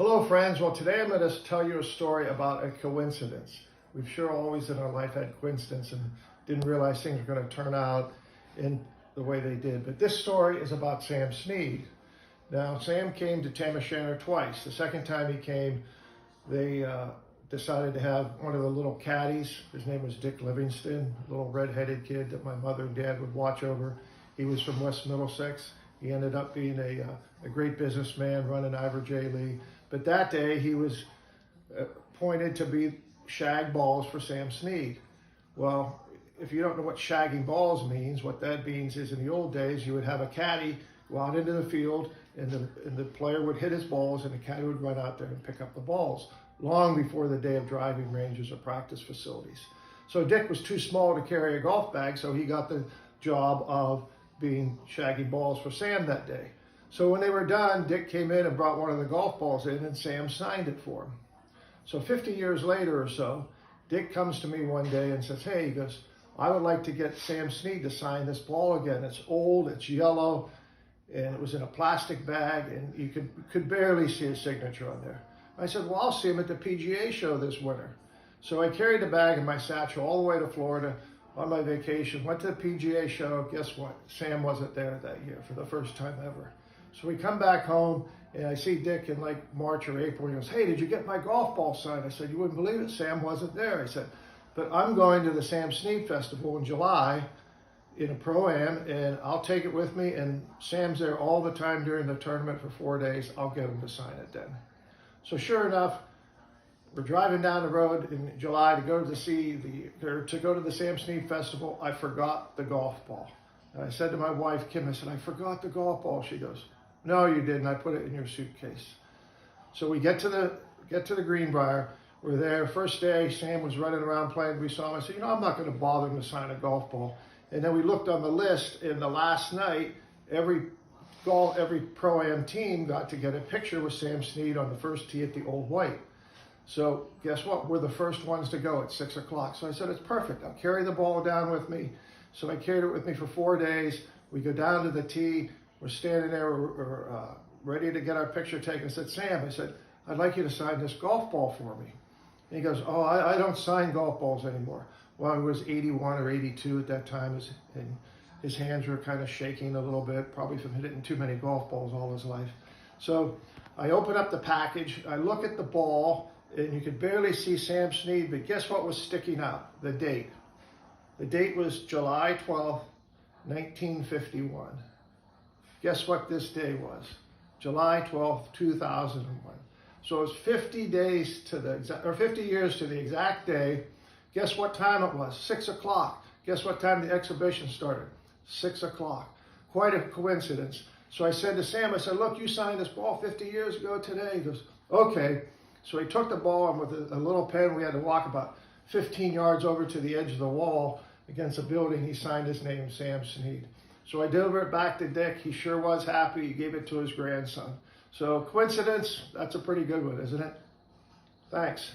Hello friends, well today I'm going to tell you a story about a coincidence. We've sure always in our life had coincidence and didn't realize things were going to turn out in the way they did. But this story is about Sam Snead. Now Sam came to Tamashanner twice. The second time he came, they decided to have one of the little caddies. His name was Dick Livingston, a little red-headed kid that my mother and dad would watch over. He was from West Middlesex. He ended up being a great businessman running Ivor J. Lee. But that day he was appointed to be shag balls for Sam Snead. Well, if you don't know what shagging balls means, what that means is in the old days you would have a caddy go out into the field and the player would hit his balls and the caddy would run out there and pick up the balls long before the day of driving ranges or practice facilities. So Dick was too small to carry a golf bag, so he got the job of being shagging balls for Sam that day. So when they were done, Dick came in and brought one of the golf balls in and Sam signed it for him. So 50 years later or so, Dick comes to me one day and says, hey, he goes, I would like to get Sam Snead to sign this ball again. It's old, it's yellow, and it was in a plastic bag and you could barely see his signature on there. I said, well, I'll see him at the PGA show this winter. So I carried the bag in my satchel all the way to Florida on my vacation, went to the PGA show. Guess what? Sam wasn't there that year for the first time ever. So we come back home and I see Dick in like March or April. He goes, hey, did you get my golf ball signed? I said, you wouldn't believe it. Sam wasn't there. I said, but I'm going to the Sam Snead Festival in July in a Pro-Am and I'll take it with me. And Sam's there all the time during the tournament for 4 days. I'll get him to sign it then. So sure enough, we're driving down the road in July to go to the Sam Snead Festival. I forgot the golf ball. And I said to my wife, Kim, I said, I forgot the golf ball. She goes, no, you didn't. I put it in your suitcase. So we get to the Greenbrier. We're there. First day, Sam was running around playing. We saw him. I said, you know, I'm not going to bother him to sign a golf ball. And then we looked on the list, and the last night, every Pro-Am team got to get a picture with Sam Snead on the first tee at the Old White. So guess what? We're the first ones to go at 6 o'clock. So I said, it's perfect. I'll carry the ball down with me. So I carried it with me for 4 days. We go down to the tee. We're standing there. We're ready to get our picture taken. I said, Sam, I said, I'd like you to sign this golf ball for me. And he goes, oh, I don't sign golf balls anymore. Well, he was 81 or 82 at that time. And his hands were kind of shaking a little bit, probably from hitting too many golf balls all his life. So I open up the package. I look at the ball. And you could barely see Sam Snead, but guess what was sticking out? The date. The date was July 12th, 1951. Guess what this day was? July 12th, 2001. So it was 50 years to the exact day. Guess what time it was? 6 o'clock. Guess what time the exhibition started? 6 o'clock. Quite a coincidence. So I said to Sam, I said, look, you signed this ball 50 years ago today. He goes, okay. So he took the ball and with a little pen, we had to walk about 15 yards over to the edge of the wall against a building. He signed his name, Sam Snead. So I delivered it back to Dick. He sure was happy. He gave it to his grandson. So coincidence, that's a pretty good one, isn't it? Thanks.